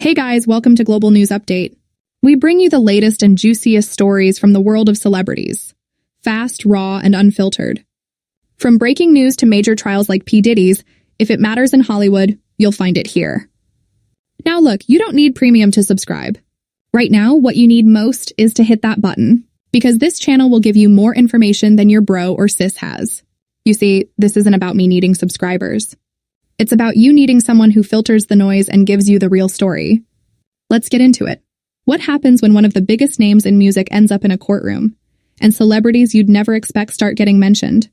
Hey guys, welcome to Global News Update. We bring you the latest and juiciest stories from the world of celebrities. Fast, raw, and unfiltered. From breaking news to major trials like P. Diddy's, if it matters in Hollywood, you'll find it here. Now look, you don't need premium to subscribe. Right now, what you need most is to hit that button, because this channel will give you more information than your bro or sis has. You see, this isn't about me needing subscribers. It's about you needing someone who filters the noise and gives you the real story. Let's get into it. What happens when one of the biggest names in music ends up in a courtroom, and celebrities you'd never expect start getting mentioned?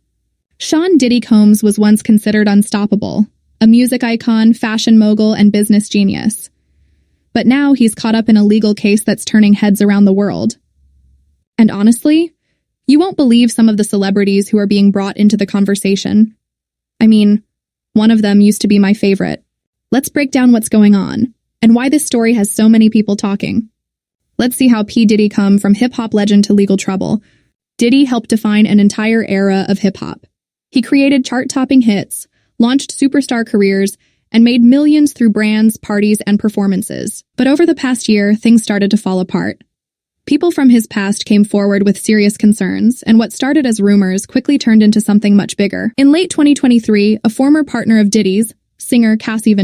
Sean Diddy Combs was once considered unstoppable, a music icon, fashion mogul, and business genius. But now he's caught up in a legal case that's turning heads around the world. And honestly, you won't believe some of the celebrities who are being brought into the conversation. I mean, one of them used to be my favorite. Let's break down what's going on, and why this story has so many people talking. Let's see how P. Diddy come from hip-hop legend to legal trouble. Diddy helped define an entire era of hip-hop. He created chart-topping hits, launched superstar careers, and made millions through brands, parties, and performances. But over the past year, things started to fall apart. People from his past came forward with serious concerns, and what started as rumors quickly turned into something much bigger. In late 2023, a former partner of Diddy's, singer Cassie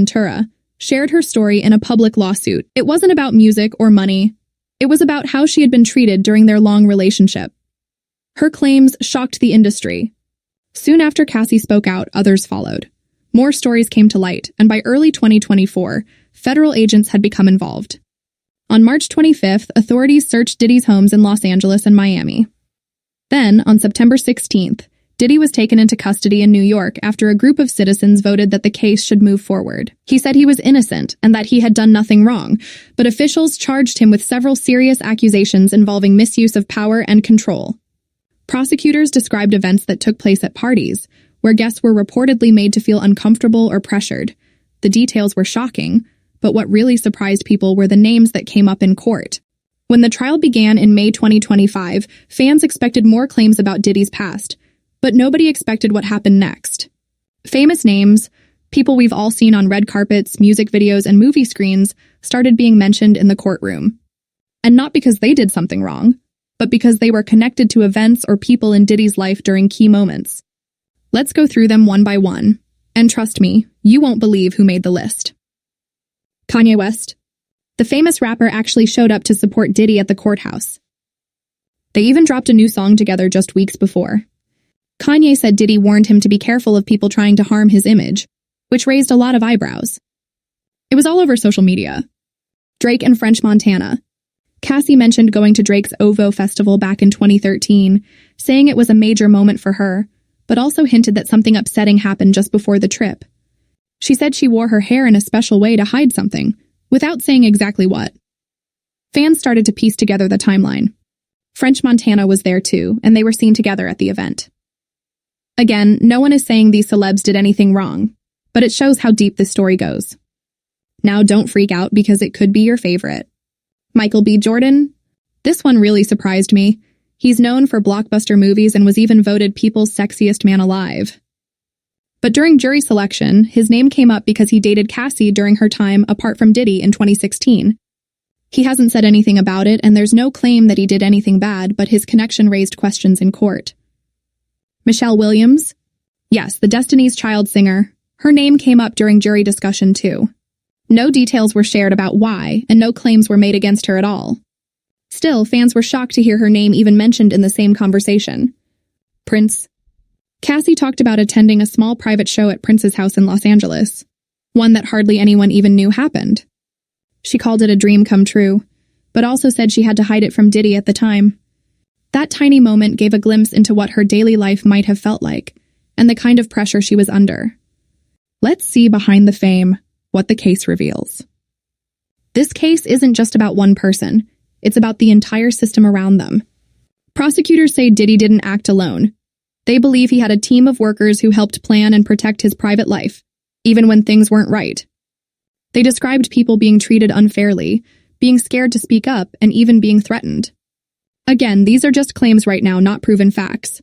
shared her story in a public lawsuit. It wasn't about music or money. It was about how she had been treated during their long relationship. Her claims shocked the industry. Soon after Cassie spoke out, others followed. More stories came to light, and by early 2024, federal agents had become involved. On March 25th, authorities searched Diddy's homes in Los Angeles and Miami. Then, on September 16th, Diddy was taken into custody in New York after a group of citizens voted that the case should move forward. He said he was innocent and that he had done nothing wrong, but officials charged him with several serious accusations involving misuse of power and control. Prosecutors described events that took place at parties, where guests were reportedly made to feel uncomfortable or pressured. The details were shocking, but what really surprised people were the names that came up in court. When the trial began in May 2025, fans expected more claims about Diddy's past, but nobody expected what happened next. Famous names, people we've all seen on red carpets, music videos, and movie screens, started being mentioned in the courtroom. And not because they did something wrong, but because they were connected to events or people in Diddy's life during key moments. Let's go through them one by one, and trust me, you won't believe who made the list. Kanye West. The famous rapper actually showed up to support Diddy at the courthouse. They even dropped a new song together just weeks before. Kanye said Diddy warned him to be careful of people trying to harm his image, which raised a lot of eyebrows. It was all over social media. Drake and French Montana. Cassie mentioned going to Drake's OVO festival back in 2013, saying it was a major moment for her, but also hinted that something upsetting happened just before the trip. She said she wore her hair in a special way to hide something, without saying exactly what. Fans started to piece together the timeline. French Montana was there too, and they were seen together at the event. Again, no one is saying these celebs did anything wrong, but it shows how deep this story goes. Now don't freak out because it could be your favorite. Michael B. Jordan? This one really surprised me. He's known for blockbuster movies and was even voted People's Sexiest Man Alive. But during jury selection, his name came up because he dated Cassie during her time apart from Diddy in 2016. He hasn't said anything about it, and there's no claim that he did anything bad, but his connection raised questions in court. Michelle Williams? Yes, the Destiny's Child singer. Her name came up during jury discussion too. No details were shared about why, and no claims were made against her at all. Still, fans were shocked to hear her name even mentioned in the same conversation. Prince. Cassie talked about attending a small private show at Prince's house in Los Angeles, one that hardly anyone even knew happened. She called it a dream come true, but also said she had to hide it from Diddy at the time. That tiny moment gave a glimpse into what her daily life might have felt like, and the kind of pressure she was under. Let's see behind the fame what the case reveals. This case isn't just about one person, it's about the entire system around them. Prosecutors say Diddy didn't act alone. They believe he had a team of workers who helped plan and protect his private life, even when things weren't right. They described people being treated unfairly, being scared to speak up, and even being threatened. Again, these are just claims right now, not proven facts.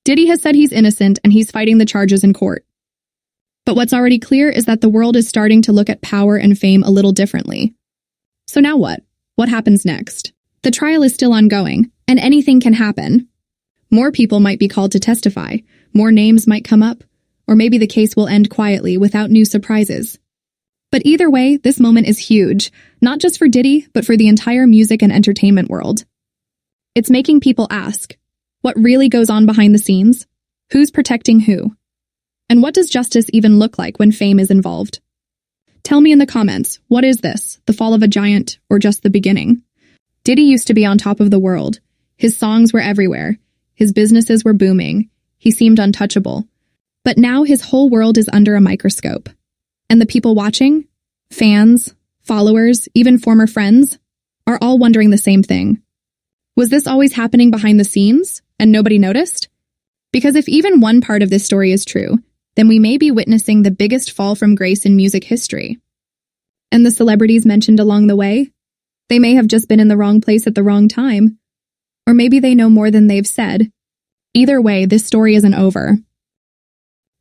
Diddy has said he's innocent and he's fighting the charges in court. But what's already clear is that the world is starting to look at power and fame a little differently. So now what? What happens next? The trial is still ongoing, and anything can happen. More people might be called to testify, more names might come up, or maybe the case will end quietly without new surprises. But either way, this moment is huge, not just for Diddy, but for the entire music and entertainment world. It's making people ask, what really goes on behind the scenes? Who's protecting who? And what does justice even look like when fame is involved? Tell me in the comments, what is this, the fall of a giant, or just the beginning? Diddy used to be on top of the world. His songs were everywhere. His businesses were booming. He seemed untouchable. But now his whole world is under a microscope. And the people watching, fans, followers, even former friends, are all wondering the same thing. Was this always happening behind the scenes, and nobody noticed? Because if even one part of this story is true, then we may be witnessing the biggest fall from grace in music history. And the celebrities mentioned along the way? They may have just been in the wrong place at the wrong time. Or maybe they know more than they've said. Either way, this story isn't over.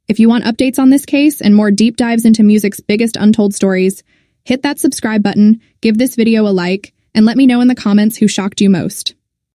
If you want updates on this case and more deep dives into music's biggest untold stories, hit that subscribe button, give this video a like, and let me know in the comments who shocked you most.